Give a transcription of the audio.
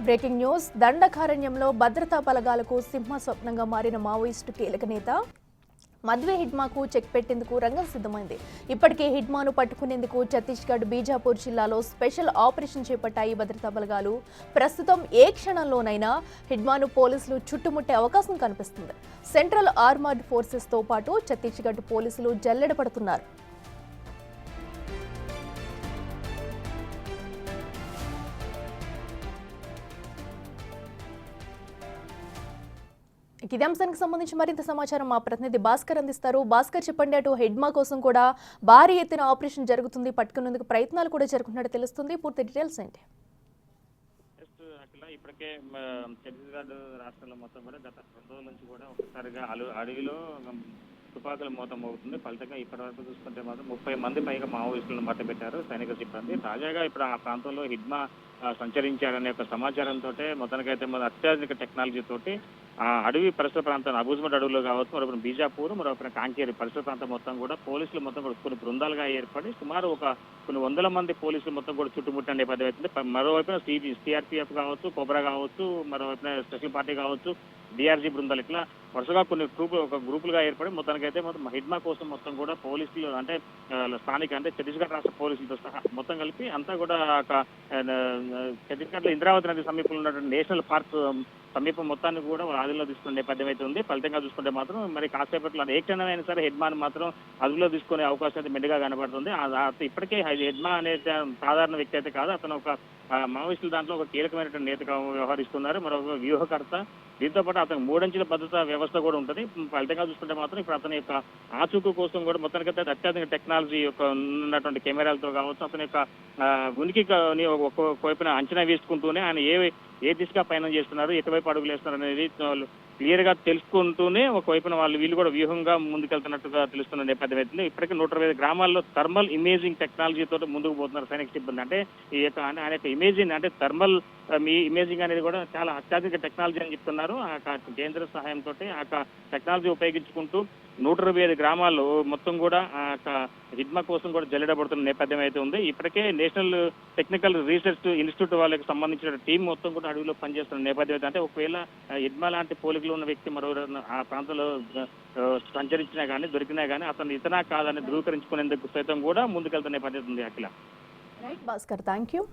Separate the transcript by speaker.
Speaker 1: Breaking news. దండకారణ్యంలో భద్రతా బలగాలకు సింహ స్వప్నంగా మారిన Maoist కీలక నేత మద్వే హిడ్మాకు చెక్ పెట్టేందుకు రంగం సిద్ధమైంది. ఇప్పటికే హిడ్మాను పట్టుకునేందుకు ఛత్తీస్గఢ్, బీజాపూర్ జిల్లాలో స్పెషల్ ఆపరేషన్ చేపట్టాయి భద్రతా బలగాలు. ప్రస్తుతం ఏ క్షణంలోనైనా హిడ్మాను పోలీసులు చుట్టుముట్టే అవకాశం కనిపిస్తుంది. సెంట్రల్ ఆర్మర్డ్ ఫోర్సెస్ తో పాటు ఛత్తీస్గఢ్ పోలీసులు జల్లెడ పడుతున్నారు. ఇదే అంశానికి సంబంధించి మరింత సమాచారం మా ప్రతినిధి భాస్కర్ అందిస్తారు. భాస్కర్, చెప్పండి, అటు హిడ్మా కోసం కూడా భారీ ఎత్తున ఆపరేషన్ జరుగుతుంది, పట్టుకునేందుకు ప్రయత్నాలు కూడా జరుగుతున్నట్టు తెలుస్తుంది. పూర్తి డీటెయిల్స్ ఏంటి?
Speaker 2: ఇప్పటికే ఛత్తీస్గఢ్ రాష్ట్రంలో మొత్తం కూడా గత 2 రోజుల నుంచి కూడా ఒకసారిగా అడవిలో తుపాకుల మోత మోగుతుంది. ఫలితంగా ఇప్పటి వరకు చూసుకుంటే మాత్రం 30 మంది పైగా మావోయిస్టులను మట్టబెట్టారు సైనిక సిబ్బంది. తాజాగా ఇప్పుడు ఆ ప్రాంతంలో హిడ్మా సంచరించారనే ఒక సమాచారంతో మొత్తానికైతే అత్యాధునిక టెక్నాలజీ తోటి ఆ అడవి పరిసర ప్రాంతం అబూజ్మట్ అడవుల్లో కావచ్చు, మరొక బీజాపూర్, మరొక కాంకేరి పరిసర ప్రాంతం మొత్తం కూడా పోలీసులు మొత్తం కూడా కొన్ని బృందాలుగా ఏర్పడి సుమారు కొన్ని వందల మంది పోలీసులు మొత్తం కూడా చుట్టుముట్టిన నేపథ్యం అవుతుంది. మరోవైపున సిఆర్పీఎఫ్ కావచ్చు, కోబ్రా కావచ్చు, మరోవైపున స్పెషల్ పార్టీ కావచ్చు, డిఆర్జీ బృందాలు ఇట్లా వరుసగా కొన్ని గ్రూపులుగా ఏర్పడి మొత్తానికైతే మొత్తం హిడ్మా కోసం మొత్తం కూడా పోలీసులు అంటే స్థానిక అంటే ఛత్తీస్గఢ్ రాష్ట్ర పోలీసులతో సహా మొత్తం కలిపి అంతా కూడా ఛత్తీస్గఢ్ లో ఇంద్రావతి నది సమీపంలో ఉన్నటువంటి నేషనల్ పార్క్ సమీపం మొత్తాన్ని కూడా అదుపులో తీసుకునే నేపథ్యం అయితే ఉంది. ఫలితంగా చూసుకుంటే మాత్రం మరి కాసేపట్లో ఏ క్షణమైనా సరే హిడ్మాను మాత్రం అదుపులో తీసుకునే అవకాశం అయితే మెండుగా కనబడుతుంది. ఇప్పటికే హిడ్మా అనే సాధారణ వ్యక్తి అయితే కాదు, అతను ఒక మావోయిస్టుల దాంట్లో ఒక కీలకమైనటువంటి నేతగా వ్యవహరిస్తున్నారు, మరొక వ్యూహకర్త. దీంతో పాటు అతను 3 అంచెల భద్రతా వ్యవస్థ కూడా ఉంటుంది. ఫలితంగా చూసుకుంటే మాత్రం ఇప్పుడు అతని యొక్క ఆచూకు కోసం కూడా మొత్తానికైతే అత్యాధునిక టెక్నాలజీ యొక్క ఉన్నటువంటి కెమెరాలతో కావచ్చు, అతని యొక్క ఉనికిని ఒకవైపున అంచనా వేసుకుంటూనే ఆయన ఏ దిశగా పయనం చేస్తున్నారు, ఎటువైపు అడుగులు వేస్తున్నారు అనేది క్లియర్ గా తెలుసుకుంటూనే ఒకవైపున వీళ్ళు కూడా వ్యూహంగా ముందుకెళ్తున్నట్టుగా తెలుస్తున్న నేపథ్యం అవుతుంది. ఇప్పటికే 125 గ్రామాల్లో థర్మల్ ఇమేజింగ్ టెక్నాలజీ తోటి ముందుకు పోతున్నారు సైనిక సిబ్బంది. అంటే ఈ యొక్క ఆయన యొక్క ఇమేజింగ్ అంటే థర్మల్ ఇమేజింగ్ అనేది కూడా చాలా అత్యాధునిక టెక్నాలజీ అని చెప్తున్నారు. ఆ కేంద్ర సహాయంతో ఆ టెక్నాలజీ ఉపయోగించుకుంటూ 125 గ్రామాల్లో మొత్తం కూడా హిడ్మా కోసం కూడా జల్లెడబడుతున్న నేపథ్యం అయితే ఉంది. ఇప్పటికే నేషనల్ టెక్నికల్ రీసెర్చ్ ఇన్స్టిట్యూట్ వాళ్ళకి సంబంధించిన టీం మొత్తం కూడా అడవిలో పనిచేస్తున్న నేపథ్యం అయితే అంటే ఒకవేళ హిడ్మా లాంటి పోలికలు ఉన్న వ్యక్తి మరో ఆ ప్రాంతంలో సంచరించినా కానీ దొరికినా కానీ అతను ఇతనా కాదని ధృవీకరించుకునేందుకు సైతం కూడా ముందుకెళ్తున్న నేపథ్యం ఉంది. Akhila.
Speaker 1: Right Bhaskar, thank you.